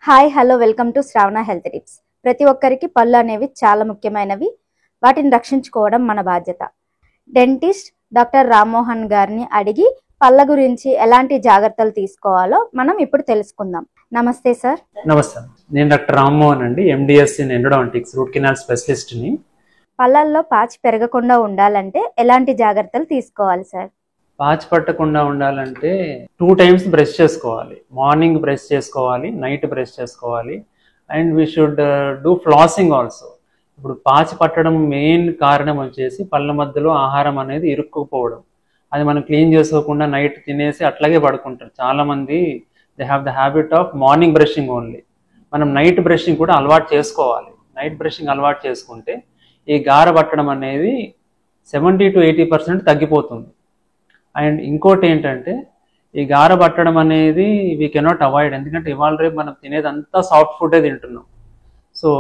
Hi hello welcome to Shravana health tips. ప్రతి ఒక్కరికి పళ్ళు అనేవి చాలా ముఖ్యమైనవి. వాటిని రక్షించుకోవడం మన బాధ్యత. డెంటిస్ట్ డాక్టర్ రామ్మోహన్ గారిని అడిగి పళ్ళ గురించి ఎలాంటి జాగ్రత్తలు తీసుకోవాలో మనం ఇప్పుడు తెలుసుకుందాం. నమస్తే సార్. నమస్తే, నేను డాక్టర్ రామ్మోహన్ అండి, MDS in endodontics, root canal స్పెషలిస్ట్ని. పళ్ళల్లో పాచి పెరగకుండా ఉండాలంటే ఎలాంటి జాగ్రత్తలు తీసుకోవాలి సార్? పాచి పట్టకుండా ఉండాలంటే 2 times బ్రష్ చేసుకోవాలి. మార్నింగ్ బ్రష్ చేసుకోవాలి, నైట్ బ్రష్ చేసుకోవాలి. And we should do flossing also. ఇప్పుడు పాచి పట్టడం మెయిన్ కారణం వచ్చేసి పళ్ళ మధ్యలో ఆహారం అనేది ఇరుక్కుపోవడం. అది మనం క్లీన్ చేసుకోకుండా నైట్ తినేసి అట్లాగే పడుకుంటారు. చాలామంది they have the habit of morning brushing only. మనం నైట్ బ్రషింగ్ కూడా అలవాటు చేసుకోవాలి. నైట్ బ్రషింగ్ అలవాటు చేసుకుంటే ఈ గార పట్టడం అనేది 70 to 80% తగ్గిపోతుంది. అండ్ ఇంకోటి ఏంటంటే ఈ గార పట్టడం అనేది వీ కెనాట్ అవాయిడ్. ఎందుకంటే ఇవాళ రేపు మనం తినేదంతా సాఫ్ట్ ఫుడే తింటున్నాం. సో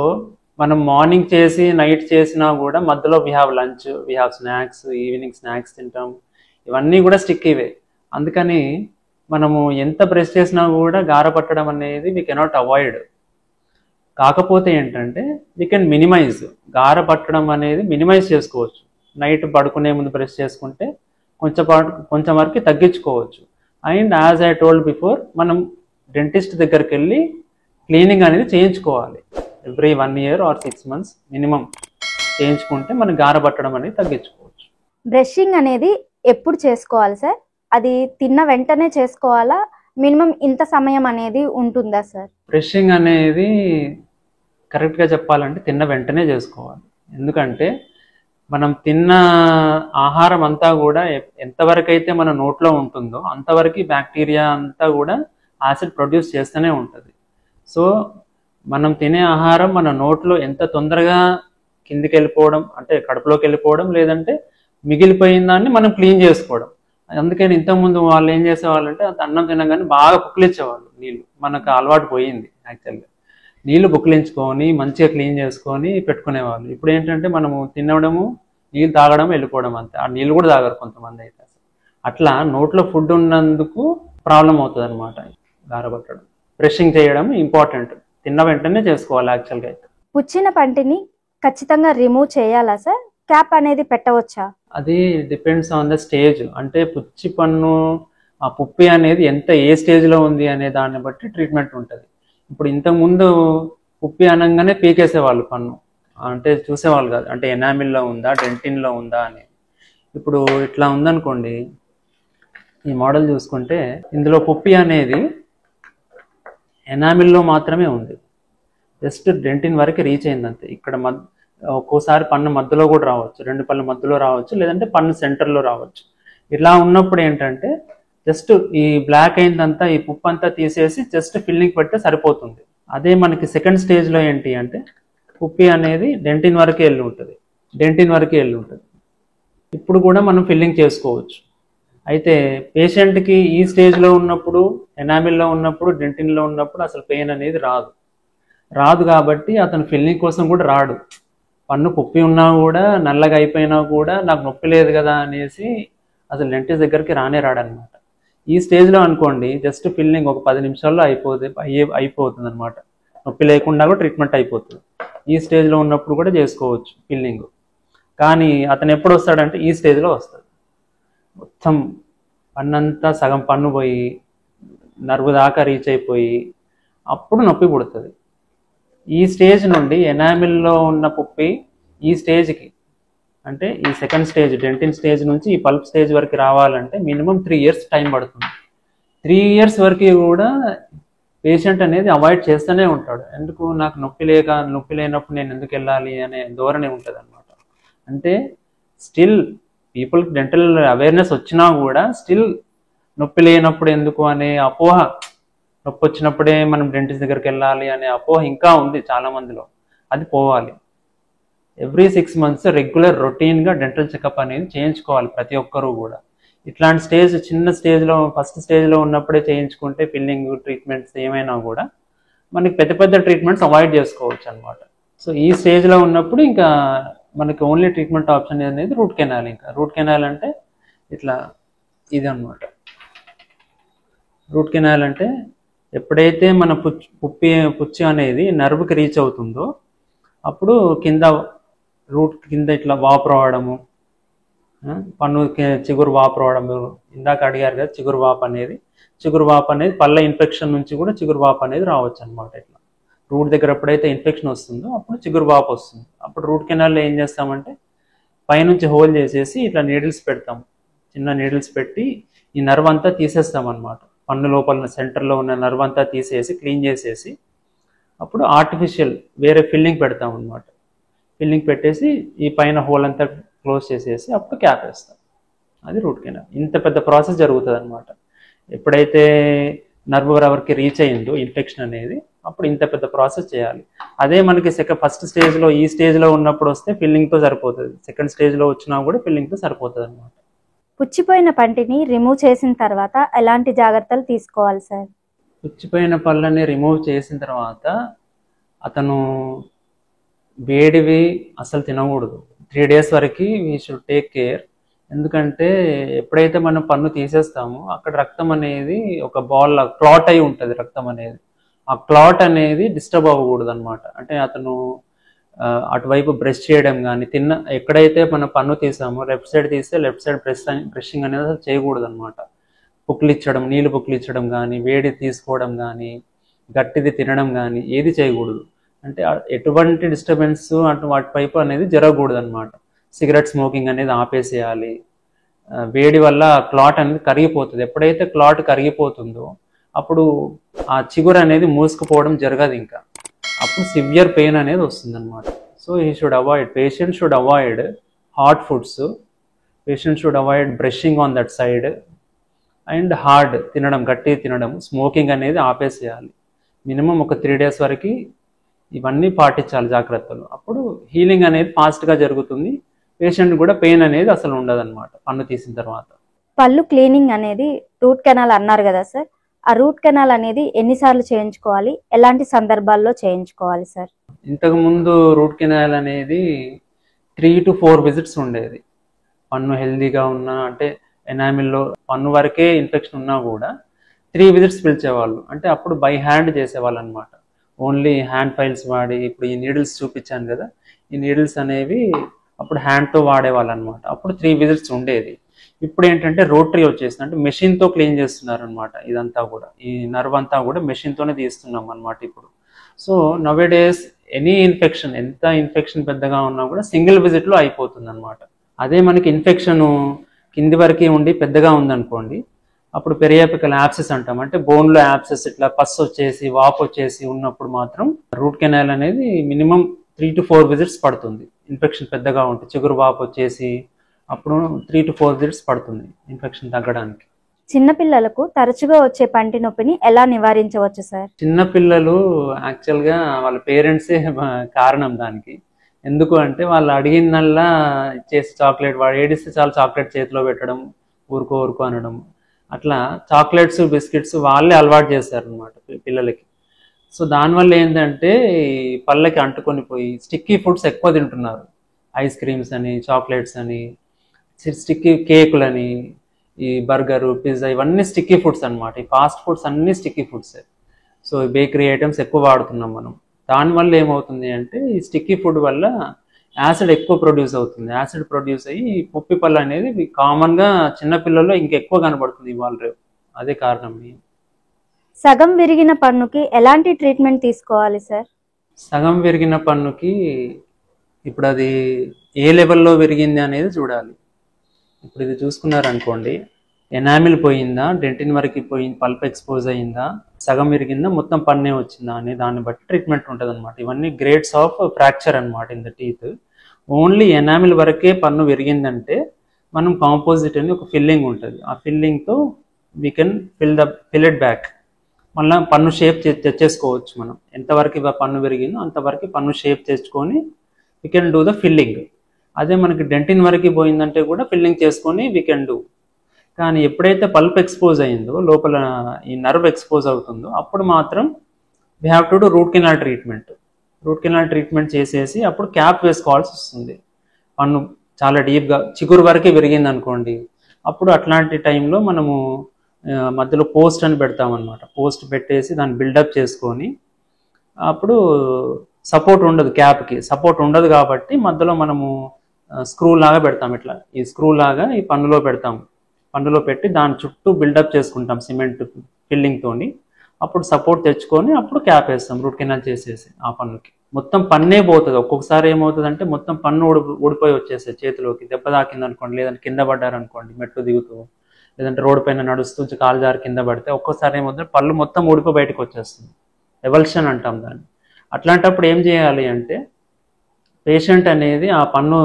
మనం మార్నింగ్ చేసి నైట్ చేసినా కూడా మధ్యలో we have lunch, we have snacks, evening snacks తింటాం. ఇవన్నీ కూడా స్టిక్ ఇవే. అందుకని మనము ఎంత బ్రష్ చేసినా కూడా గార పట్టడం అనేది వీ కెనాట్ అవాయిడ్. కాకపోతే ఏంటంటే వీ కెన్ మినిమైజ్. గార పట్టడం అనేది మినిమైజ్ చేసుకోవచ్చు. నైట్ పడుకునే ముందు బ్రష్ చేసుకుంటే కొంచెం వరకు తగ్గించుకోవచ్చు. And as I told before, మనం డెంటిస్ట్ దగ్గరికి వెళ్ళి క్లీనింగ్ అనేది చేయించుకోవాలి. Every 1 year or 6 months minimum చేయించుకుంటే మనం గార పట్టడం అనేది తగ్గించుకోవచ్చు. బ్రషింగ్ అనేది ఎప్పుడు చేసుకోవాలి సార్? అది తిన్న వెంటనే చేసుకోవాలా? మినిమం ఇంత సమయం అనేది ఉంటుందా సార్? బ్రషింగ్ అనేది కరెక్ట్గా చెప్పాలంటే తిన్న వెంటనే చేసుకోవాలి. ఎందుకంటే మనం తిన్న ఆహారం అంతా కూడా ఎంతవరకు అయితే మన నోట్లో ఉంటుందో అంతవరకు బ్యాక్టీరియా అంతా కూడా యాసిడ్ ప్రొడ్యూస్ చేస్తూనే ఉంటుంది. సో మనం తినే ఆహారం మన నోట్లో ఎంత తొందరగా కిందికి వెళ్ళిపోవడం, అంటే కడుపులోకి వెళ్ళిపోవడం, లేదంటే మిగిలిపోయిన దాన్ని మనం క్లీన్ చేసుకోవడం. అందుకని ఇంతకుముందు వాళ్ళు ఏం చేసేవాళ్ళంటే అంత అన్నం తినగానే బాగా పుక్కిలించేవాళ్ళు నీళ్ళు. మనకు అలవాటు పోయింది. యాక్చువల్గా నీళ్లు బుక్కిలించుకొని మంచిగా క్లీన్ చేసుకొని పెట్టుకునేవాళ్ళు. ఇప్పుడు ఏంటంటే మనము తినడము, నీళ్ళు తాగడం, వెళ్ళిపోవడం అంతే. ఆ నీళ్ళు కూడా తాగరు కొంతమంది అయితే. అట్లా నోట్లో ఫుడ్ ఉన్నందుకు ప్రాబ్లం అవుతుంది అనమాట గారబట్టడం. బ్రషింగ్ చేయడం ఇంపార్టెంట్, తిన్న వెంటనే చేసుకోవాలి యాక్చువల్గా అయితే. పుచ్చిన పంటిని ఖచ్చితంగా రిమూవ్ చేయాలా సార్? క్యాప్ అనేది పెట్టవచ్చా? అది డిపెండ్స్ ఆన్ ద స్టేజ్. అంటే పుచ్చి పన్ను ఆ పుప్పి అనేది ఏ స్టేజ్లో ఉంది అనే దాన్ని బట్టి ట్రీట్మెంట్ ఉంటుంది. ఇప్పుడు ఇంతకుముందు పుప్పి అనగానే పీకేసేవాళ్ళు పన్ను, అంటే చూసేవాళ్ళు కాదు, అంటే ఎనామిల్లో ఉందా డెంటిన్లో ఉందా అని. ఇప్పుడు ఇట్లా ఉందనుకోండి, ఈ మోడల్ చూసుకుంటే ఇందులో పుప్పి అనేది ఎనామిల్లో మాత్రమే ఉంది. జస్ట్ డెంటిన్ వరకు రీచ్ అయింది అంతే. ఇక్కడ ఒక్కోసారి పన్ను మధ్యలో కూడా రావచ్చు, 2 పళ్ళ మధ్యలో రావచ్చు, లేదంటే పన్ను సెంటర్లో రావచ్చు. ఇలా ఉన్నప్పుడు ఏంటంటే జస్ట్ ఈ బ్లాక్ అయిందంతా, ఈ పుప్పు అంతా తీసేసి జస్ట్ ఫిల్లింగ్ పెడితే సరిపోతుంది. అదే మనకి సెకండ్ స్టేజ్లో ఏంటి అంటే పుప్పి అనేది డెంటిన్ వరకే వెళ్ళి ఉంటుంది. ఇప్పుడు కూడా మనం ఫిల్లింగ్ చేసుకోవచ్చు. అయితే పేషెంట్కి ఈ స్టేజ్లో ఉన్నప్పుడు, ఎనామిల్లో ఉన్నప్పుడు, డెంటిన్లో ఉన్నప్పుడు అసలు పెయిన్ అనేది రాదు కాబట్టి అతను ఫిల్లింగ్ కోసం కూడా రాడు. పన్ను పుప్పి ఉన్నా కూడా, నల్లగా అయిపోయినా కూడా నాకు నొప్పి లేదు కదా అనేసి అసలు డెంటిస్ట్ దగ్గరికి రాడనమాట. ఈ స్టేజ్లో అనుకోండి జస్ట్ ఫిల్లింగ్ ఒక 10 నిమిషాల్లో అయిపోతుంది అనమాట. నొప్పి లేకుండా కూడా ట్రీట్మెంట్ అయిపోతుంది. ఈ స్టేజ్లో ఉన్నప్పుడు కూడా చేసుకోవచ్చు ఫిల్లింగ్. కానీ అతను ఎప్పుడు వస్తాడంటే ఈ స్టేజ్లో వస్తాడు. మొత్తం పన్నంతా సగం పన్ను పోయి నర్వు దాకా రీచ్ అయిపోయి అప్పుడు నొప్పి పుడుతుంది. ఈ స్టేజ్ నుండి ఎనామిల్లో ఉన్న పుప్పి ఈ స్టేజ్కి, అంటే ఈ సెకండ్ స్టేజ్ డెంటిన్ స్టేజ్ నుంచి ఈ పల్ప్ స్టేజ్ వరకు రావాలంటే మినిమం 3 years టైం పడుతుంది. 3 years వరకు కూడా పేషెంట్ అనేది అవాయిడ్ చేస్తూనే ఉంటాడు. ఎందుకు, నాకు నొప్పి లేనప్పుడు నేను ఎందుకు వెళ్ళాలి అనే ధోరణి ఉంటుంది అనమాట. అంటే స్టిల్ పీపుల్కి డెంటల్ అవేర్నెస్ వచ్చినా కూడా స్టిల్ నొప్పి లేనప్పుడు ఎందుకు అనే అపోహ, నొప్పి వచ్చినప్పుడే మనం డెంటిస్ట్ దగ్గరికి వెళ్ళాలి అనే అపోహ ఇంకా ఉంది చాలామందిలో. అది పోవాలి. ఎవ్రీ 6 months రెగ్యులర్ రొటీన్గా డెంటల్ చెకప్ అనేది చేయించుకోవాలి ప్రతి ఒక్కరూ కూడా. ఇట్లాంటి చిన్న స్టేజ్లో, ఫస్ట్ స్టేజ్లో ఉన్నప్పుడే చేయించుకుంటే ఫిల్లింగ్ ట్రీట్మెంట్స్ ఏమైనా కూడా మనకి పెద్ద ట్రీట్మెంట్స్ అవాయిడ్ చేసుకోవచ్చు అనమాట. సో ఈ స్టేజ్లో ఉన్నప్పుడు ఇంకా మనకి ఓన్లీ ట్రీట్మెంట్ ఆప్షన్ అనేది రూట్ కెనాల్. ఇంకా రూట్ కెనాల్ అంటే ఇట్లా ఇది అనమాట. రూట్ కెనాల్ అంటే ఎప్పుడైతే మన పుచ్చి అనేది నర్వ్కి రీచ్ అవుతుందో అప్పుడు కింద రూట్ కింద ఇట్లా వాపు రావడము, పన్ను చిగురు వాపు రావడము, ఇందాక అడిగారు కదా చిగురు వాపు అనేది పళ్ళ ఇన్ఫెక్షన్ నుంచి కూడా చిగురు వాపు అనేది రావచ్చు అనమాట. ఇట్లా రూట్ దగ్గర ఎప్పుడైతే ఇన్ఫెక్షన్ వస్తుందో అప్పుడు చిగురు వాపు వస్తుంది. అప్పుడు రూట్ కెనాల్లో ఏం చేస్తామంటే పైనుంచి హోల్ చేసేసి ఇట్లా నీడిల్స్ పెడతాం, చిన్న నీడిల్స్ పెట్టి ఈ నర్వ్ అంతా తీసేస్తాం అనమాట. పన్ను లోపల సెంటర్లో ఉన్న నర్వ్ అంతా తీసేసి క్లీన్ చేసేసి అప్పుడు ఆర్టిఫిషియల్ వేరే ఫిల్లింగ్ పెడతాం అనమాట. ఫిల్లింగ్ పెట్టేసి ఈ పైన హోల్ అంతా క్లోజ్ చేసేసి అప్పుడు క్యాప్ వేస్తాం. అది రూట్ కెనాల్. ఇంత పెద్ద ప్రాసెస్ జరుగుతుంది అనమాట. ఎప్పుడైతే నర్వ్ ఎవరికి రీచ్ అయ్యిందో ఇన్ఫెక్షన్ అనేది అప్పుడు ఇంత పెద్ద ప్రాసెస్ చేయాలి. అదే మనకి ఫస్ట్ స్టేజ్లో ఈ స్టేజ్లో ఉన్నప్పుడు వస్తే ఫిల్లింగ్తో సరిపోతుంది, సెకండ్ స్టేజ్లో వచ్చినా కూడా ఫిల్లింగ్తో సరిపోతుంది అనమాట. పుచ్చిపోయిన పంటిని రిమూవ్ చేసిన తర్వాత ఎలాంటి జాగ్రత్తలు తీసుకోవాలి సార్? పుచ్చిపోయిన పళ్ళని రిమూవ్ చేసిన తర్వాత అతను వేడివి అసలు తినకూడదు. 3 days వరకు వీ షుడ్ టేక్ కేర్. ఎందుకంటే ఎప్పుడైతే మనం పన్ను తీసేస్తామో అక్కడ రక్తం అనేది ఒక బాల్ క్లాట్ అయి ఉంటుంది. రక్తం అనేది ఆ క్లాట్ అనేది డిస్టర్బ్ అవ్వకూడదు అనమాట. అంటే అతను అటువైపు బ్రష్ చేయడం కానీ ఎక్కడైతే మనం పన్ను తీసామో లెఫ్ట్ సైడ్ తీస్తే లెఫ్ట్ సైడ్ బ్రషింగ్ అనేది అసలు చేయకూడదు అనమాట. నీళ్ళు పుక్కిలిచ్చడం కానీ, వేడి తీసుకోవడం కానీ, గట్టిది తినడం కానీ ఏది చేయకూడదు. అంటే ఎటువంటి డిస్టర్బెన్స్ అటు వాటి వైపు అనేది జరగకూడదు అనమాట. సిగరెట్ స్మోకింగ్ అనేది ఆపేసేయాలి. వేడి వల్ల క్లాట్ అనేది కరిగిపోతుంది. ఎప్పుడైతే క్లాట్ కరిగిపోతుందో అప్పుడు ఆ చిగురు అనేది మూసుకుపోవడం జరగదు. ఇంకా అప్పుడు సివియర్ పెయిన్ అనేది వస్తుంది అనమాట. So patient should avoid hot foods, patient should avoid brushing on that side and hard తినడం, గట్టి తినడం, స్మోకింగ్ అనేది ఆపేసేయాలి. మినిమం ఒక 3 days వరకు ఇవన్నీ పాటించాలి జాగ్రత్తలు. అప్పుడు హీలింగ్ అనేది ఫాస్ట్గా జరుగుతుంది. పేషెంట్ కూడా పెయిన్ అనేది అసలు ఉండదు అనమాట పన్ను తీసిన తర్వాత. పళ్ళు క్లీనింగ్ అనేది రూట్ కెనాల్ అన్నారు కదా సార్, ఆ రూట్ కెనాల్ అనేది ఎన్నిసార్లు చేయించుకోవాలి, ఎలాంటి సందర్భాల్లో చేయించుకోవాలి సార్? ఇంతకు ముందు రూట్ కెనాల్ అనేది 3 to 4 visits ఉండేది. పన్ను హెల్దీగా ఉన్నా, అంటే ఎనామిల్లో పన్ను వరకే ఇన్ఫెక్షన్ ఉన్నా కూడా 3 visits పిలిచేవాళ్ళు. అంటే అప్పుడు బై హ్యాండ్ చేసేవాళ్ళు అనమాట. ఓన్లీ హ్యాండ్ ఫైల్స్ వాడి, ఇప్పుడు ఈ నీడిల్స్ చూపించాను కదా, ఈ నీడిల్స్ అనేవి అప్పుడు హ్యాండ్తో వాడేవాళ్ళు అనమాట. అప్పుడు 3 visits ఉండేది. ఇప్పుడు ఏంటంటే రోటరీ వచ్చేసింది, అంటే మెషిన్తో క్లీన్ చేస్తున్నారు అనమాట. ఇదంతా కూడా ఈ నర్వ్ అంతా కూడా మెషిన్తోనే తీస్తున్నాం అనమాట ఇప్పుడు. So now days any infection, ఎంత ఇన్ఫెక్షన్ పెద్దగా ఉన్నా కూడా సింగిల్ విజిట్లో అయిపోతుంది అనమాట. అదే మనకి ఇన్ఫెక్షన్ కింది వరకు ఉండి పెద్దగా ఉందనుకోండి, అప్పుడు పెరియాపికల్ యాప్సెస్ అంటాం. అంటే బోన్లో యాప్సెస్ ఇట్లా పస్ వచ్చేసి వాపు వచ్చేసి ఉన్నప్పుడు మాత్రం రూట్ కెనాల్ అనేది మినిమం 3 to 4 visits పడుతుంది. ఇన్ఫెక్షన్ పెద్దగా ఉంటుంది, చిగురు వాపు వచ్చేసి అప్పుడు 3 to 4 visits పడుతుంది ఇన్ఫెక్షన్ తగ్గడానికి. చిన్నపిల్లలకు తరచుగా వచ్చే పంటి నొప్పిని ఎలా నివారించవచ్చు సార్? చిన్నపిల్లలు యాక్చువల్గా వాళ్ళ పేరెంట్సే కారణం దానికి. ఎందుకు అంటే వాళ్ళు అడిగిందల్లా ఇచ్చేసి చాక్లెట్, వాడు ఏడిస్తే చాలా చాక్లెట్ చేతిలో పెట్టడం, ఊరుకో అనడం, అట్లా చాక్లెట్స్ బిస్కెట్స్ వాళ్ళే అలవాటు చేస్తారు అనమాట పిల్లలకి. సో దానివల్ల ఏంటంటే పళ్ళకి అంటుకొని పోయి స్టిక్కీ ఫుడ్స్ ఎక్కువ తింటున్నారు. ఐస్ క్రీమ్స్ అని, చాక్లెట్స్ అని, స్టిక్కీ కేకులని, ఈ బర్గరు, పిజ్జా, ఇవన్నీ స్టిక్కీ ఫుడ్స్ అనమాట. ఈ ఫాస్ట్ ఫుడ్స్ అన్నీ స్టిక్కీ ఫుడ్సే. సో బేకరీ ఐటమ్స్ ఎక్కువ వాడుతున్నాం మనం. దానివల్ల ఏమవుతుంది అంటే ఈ స్టిక్కీ ఫుడ్ వల్ల యాసిడ్ ఎక్కువ ప్రొడ్యూస్ అవుతుంది. యాసిడ్ ప్రొడ్యూస్ అయ్యి పుప్పి పళ్ళు అనేది కామన్గా చిన్నపిల్లల్లో ఇంకెక్కువ కనబడుతుంది ఇవాళ రేపు. అదే కారణం. సగం విరిగిన పన్నుకి ఎలాంటి ట్రీట్మెంట్ తీసుకోవాలి సార్? సగం విరిగిన పన్నుకి ఇప్పుడు అది ఏ లెవెల్లో విరిగింది అనేది చూడాలి. ఇప్పుడు ఇది చూసుకున్నారనుకోండి, ఎనామిల్ పోయిందా, డెంటిన్ వరకు పోయింది, పల్ప్ ఎక్స్పోజ్ అయ్యిందా, సగం విరిగిందా, మొత్తం పన్నే వచ్చిందా అనే దాన్ని బట్టి ట్రీట్మెంట్ ఉంటుంది అనమాట. ఇవన్నీ గ్రేడ్స్ ఆఫ్ ఫ్రాక్చర్ అనమాట in the teeth. Only enamel వరకే పన్ను విరిగిందంటే మనం కాంపోజిట్ అని ఒక ఫిల్లింగ్ ఉంటుంది. ఆ ఫిల్లింగ్తో we can fill it back. మళ్ళీ పన్ను షేప్ తెచ్చేసుకోవచ్చు. మనం ఎంతవరకు పన్ను విరిగిందో అంతవరకు పన్ను షేప్ తెచ్చుకొని we can do the filling. అదే మనకి డెంటిన్ వరకు పోయిందంటే కూడా ఫిల్లింగ్ చేసుకొని వీ కెన్ డూ. కానీ ఎప్పుడైతే పల్ప్ ఎక్స్పోజ్ అయిందో, లోపల ఈ నర్వ్ ఎక్స్పోజ్ అవుతుందో, అప్పుడు మాత్రం we have to do root canal treatment. Root canal treatment చేసేసి అప్పుడు క్యాప్ వేసుకోవాల్సి వస్తుంది. పన్ను చాలా డీప్గా చిగురు వరకే విరిగింది అనుకోండి, అప్పుడు అట్లాంటి టైంలో మనము మధ్యలో పోస్ట్ అని పెడతాం అనమాట. పోస్ట్ పెట్టేసి దాన్ని బిల్డప్ చేసుకొని అప్పుడు సపోర్ట్ ఉండదు, క్యాప్కి సపోర్ట్ ఉండదు కాబట్టి మధ్యలో మనము స్క్రూ లాగా పెడతాం. ఇట్లా ఈ స్క్రూ లాగా ఈ పన్నులో పెడతాం. పన్నులో పెట్టి దాని చుట్టూ బిల్డప్ చేసుకుంటాం సిమెంట్ ఫిల్లింగ్తోని. అప్పుడు సపోర్ట్ తెచ్చుకొని అప్పుడు క్యాప్ వేస్తాం రూట్ కెనాల్ చేసేసి. ఆ పన్నుకి మొత్తం పన్నే పోతుంది. ఒక్కొక్కసారి ఏమవుతుంది అంటే మొత్తం పన్ను ఊడిపోయి వచ్చేస్తాయి చేతిలోకి, దెబ్బ తాకింది అనుకోండి, లేదంటే కింద పడ్డారనుకోండి మెట్లు దిగుతూ, లేదంటే రోడ్డు పైన నడుస్తూ కాలు జారి కింద పడితే ఒక్కోసారి ఏమవుతుంది పళ్ళు మొత్తం ఊడిపోయి బయటకు వచ్చేస్తుంది. ఎవల్షన్ అంటాం దాన్ని. అట్లాంటప్పుడు ఏం చేయాలి అంటే పేషెంట్ అనేది ఆ పన్ను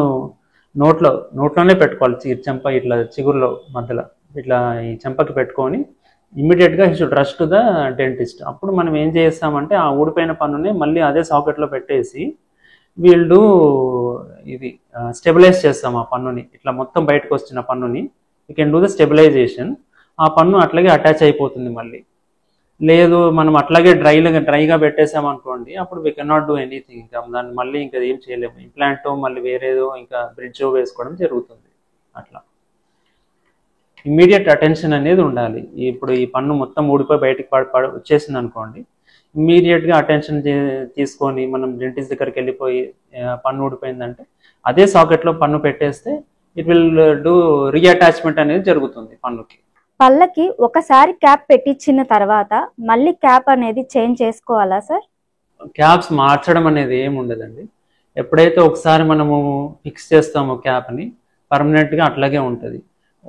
నోట్లోనే పెట్టుకోవాలి. చెంప ఇట్లా చిగురులో మధ్యలో ఇట్లా ఈ చెంపకి పెట్టుకొని ఇమ్మీడియట్గా he should rush to the dentist. అప్పుడు మనం ఏం చేస్తామంటే ఆ ఊడిపోయిన పన్నుని మళ్ళీ అదే సాకెట్లో పెట్టేసి వీళ్ళు ఇది స్టెబిలైజ్ చేస్తాం ఆ పన్నుని. ఇట్లా మొత్తం బయటకు వచ్చిన పన్నుని you can do the stabilization. ఆ పన్ను అట్లాగే అటాచ్ అయిపోతుంది. మళ్ళీ లేదు మనం అట్లాగే డ్రైగా పెట్టేసామనుకోండి, అప్పుడు we can not do anything. ఇంకా దాన్ని మళ్ళీ ఇంకా ఏం చేయలేము. ఇంప్లాంట్ మళ్ళీ వేరేదో ఇంకా బ్రిడ్జ్ వేసుకోవడం జరుగుతుంది. అట్లా ఇమ్మీడియట్ అటెన్షన్ అనేది ఉండాలి. ఇప్పుడు ఈ పన్ను మొత్తం ఊడిపోయి బయటికి వచ్చేసింది అనుకోండి, ఇమ్మీడియట్గా అటెన్షన్ తీసుకొని మనం డెంటిస్ట్ దగ్గరికి వెళ్ళిపోయి పన్ను ఊడిపోయిందంటే అదే సాకెట్లో పన్ను పెట్టేస్తే ఇట్ విల్ డూ రీఅటాచ్మెంట్ అనేది జరుగుతుంది పన్నుకి. పళ్ళకి ఒకసారి క్యాప్ పెట్టించిన తర్వాత మళ్ళీ క్యాప్ అనేది చేంజ్ చేసుకోవాలా సార్? క్యాప్స్ మార్చడం అనేది ఏమి ఉండదండి. ఎప్పుడైతే ఒకసారి మనము ఫిక్స్ చేస్తామో క్యాప్ని పర్మనెంట్గా అట్లాగే ఉంటుంది.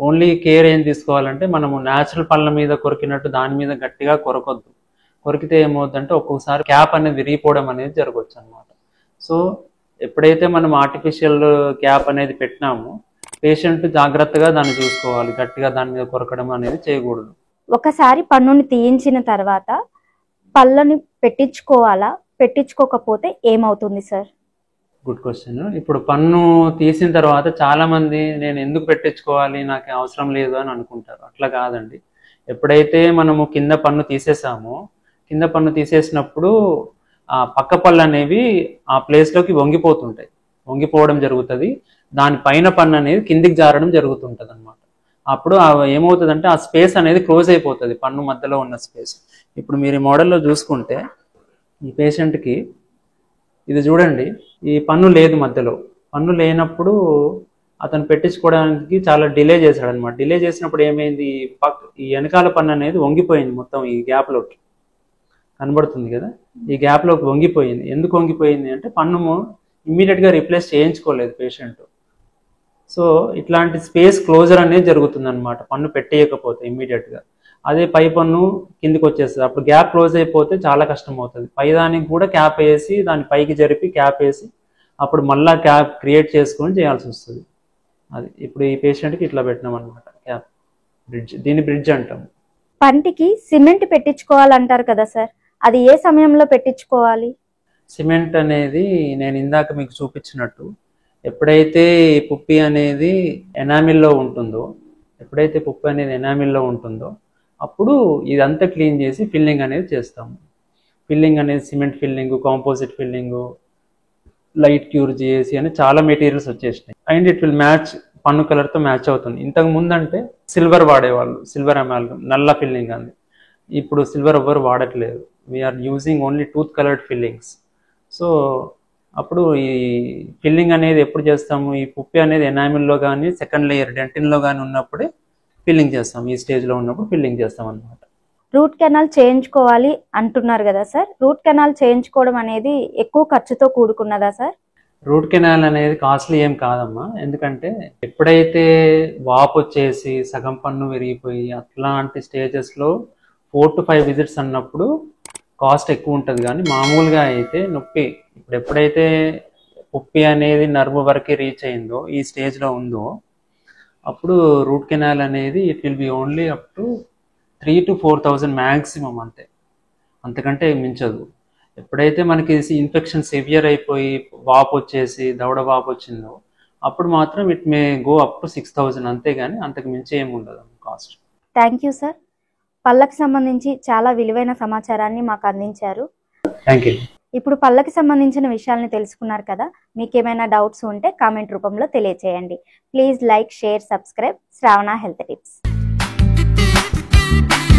ఓన్లీ కేర్ ఏం తీసుకోవాలంటే మనము న్యాచురల్ పళ్ళ మీద కొరికినట్టు దాని మీద గట్టిగా కొరకొద్దు. కొరికితే ఏమవుతుందంటే ఒక్కొక్కసారి క్యాప్ అనేది విరిగిపోవడం అనేది జరగవచ్చు అనమాట. సో ఎప్పుడైతే మనం ఆర్టిఫిషియల్ క్యాప్ అనేది పెట్టినామో పేషెంట్ జాగ్రత్తగా దాన్ని చూసుకోవాలి. గట్టిగా దాని మీద కొరకడం అనేది చేయకూడదు. ఒకసారి పన్నుని తీయించిన తర్వాత పళ్ళని పెట్టించుకోవాలా? పెట్టించుకోకపోతే ఏమవుతుంది సార్? Good question. ఇప్పుడు పన్ను తీసిన తర్వాత చాలా మంది నేను ఎందుకు పెట్టించుకోవాలి, నాకు అవసరం లేదు అని అనుకుంటారు. అట్లా కాదండి. ఎప్పుడైతే మనము కింద పన్ను తీసేసామో, కింద పన్ను తీసేసినప్పుడు ఆ పక్క పళ్ళు అనేవి ఆ ప్లేస్లోకి వంగిపోవడం జరుగుతుంది. దాని పైన పన్ను అనేది కిందికి జారడం జరుగుతుంటుంది అనమాట. అప్పుడు ఏమవుతుందంటే ఆ స్పేస్ అనేది క్లోజ్ అయిపోతుంది, పన్ను మధ్యలో ఉన్న స్పేస్. ఇప్పుడు మీరు ఈ మోడల్లో చూసుకుంటే ఈ పేషెంట్కి ఇది చూడండి, ఈ పన్ను లేదు మధ్యలో. పన్ను లేనప్పుడు అతను పెట్టించుకోవడానికి చాలా డిలే చేశాడు అనమాట. డిలే చేసినప్పుడు ఏమైంది, ఈ వెనకాల పన్ను అనేది వంగిపోయింది. మొత్తం ఈ గ్యాప్లోకి కనబడుతుంది కదా, ఈ గ్యాప్లోకి వంగిపోయింది. ఎందుకు వంగిపోయింది అంటే పన్ను ఇమ్మీడియట్గా రీప్లేస్ చేయించుకోలేదు పేషెంట్. సో ఇట్లాంటి స్పేస్ క్లోజర్ అనేది జరుగుతుంది అనమాట పన్ను పెట్టేయకపోతే ఇమ్మీడియట్గా. అదే పై పన్ను కిందికి వచ్చేస్తుంది. అప్పుడు గ్యాప్ క్లోజ్ అయిపోతే చాలా కష్టం అవుతుంది. పైదానికి కూడా క్యాప్ వేసి దాని పైకి జరిపి క్యాప్ వేసి అప్పుడు మళ్ళీ క్యాప్ క్రియేట్ చేసుకొని చేయాల్సి వస్తుంది. అది ఇప్పుడు ఈ పేషెంట్కి ఇట్లా పెట్టినాం అనమాట క్యాప్, బ్రిడ్జ్. దీన్ని బ్రిడ్జ్ అంటాం. పంటికి సిమెంట్ పెట్టించుకోవాలంటారు కదా సార్, అది ఏ సమయంలో పెట్టించుకోవాలి? సిమెంట్ అనేది నేను ఇందాక మీకు చూపించినట్టు ఎప్పుడైతే పుప్పి అనేది ఎనామిల్లో ఉంటుందో అప్పుడు ఇదంతా క్లీన్ చేసి ఫిల్లింగ్ అనేది చేస్తాము. ఫిల్లింగ్ అనేది cement filling, composite filling, light cure చేసి అని చాలా మెటీరియల్స్ వచ్చేసినాయి. అండ్ ఇట్ విల్ మ్యాచ్, పన్ను కలర్తో మ్యాచ్ అవుతుంది. ఇంతకు ముందు అంటే సిల్వర్ వాడేవాళ్ళు, సిల్వర్ అమాల్గమ్, నల్ల ఫిల్లింగ్ అని. ఇప్పుడు సిల్వర్ ఎవ్వరు వాడట్లేదు. We're using only tooth coloured fillings. So అప్పుడు ఈ ఫిల్లింగ్ అనేది ఎప్పుడు చేస్తాము, ఈ పుప్పి అనేది ఎనామిల్లో కానీ సెకండ్ లేయర్ డెంటిన్లో కానీ ఉన్నప్పుడే ఫిల్లింగ్ చేస్తాం. ఈ స్టేజ్లో ఉన్నప్పుడు ఫిల్లింగ్ చేస్తాం అన్నమాట. రూట్ కెనాల్ చేయించుకోవాలి అంటున్నారు కదా సార్, రూట్ కెనాల్ చేయించుకోవడం అనేది ఎక్కువ ఖర్చుతో కూడుకున్నదా సార్? రూట్ కెనాల్ అనేది కాస్ట్లీ ఏం కాదమ్మా. ఎందుకంటే ఎప్పుడైతే వాపు వచ్చేసి సగం పన్ను విరిగిపోయి అట్లాంటి స్టేజెస్లో 4 to 5 విజిట్స్ అన్నప్పుడు కాస్ట్ ఎక్కువ ఉంటుంది. కానీ మామూలుగా అయితే నొప్పి ఇప్పుడు ఎప్పుడైతే పుప్పి అనేది నర్వ్ వరకు రీచ్ అయిందో, ఈ స్టేజ్లో ఉందో, అప్పుడు రూట్ కెనాల్ అనేది it will be only up to 3,000 to 4,000 maximum, అంతే, అంతకంటే మించదు. ఎప్పుడైతే మనకి ఇన్ఫెక్షన్ సివియర్ అయిపోయి వాపు వచ్చేసి దవడ వాపు వచ్చిందో అప్పుడు మాత్రం it may go up to 6,000, అంతేగాని అంతకు మించి ఏమి ఉండదు కాస్ట్. థ్యాంక్ యూ సార్, పళ్ళకి సంబంధించి చాలా విలువైన సమాచారాన్ని మాకు అందించారు. Thank you. ఇప్పుడు పళ్ళకి సంబంధించిన విషయాల్ని తెలుసుకున్నారు కదా, మీకు ఏమైనా డౌట్స్ ఉంటే కామెంట్ రూపంలో తెలియచేయండి. Please like, share, subscribe Shravana health tips. Thank you.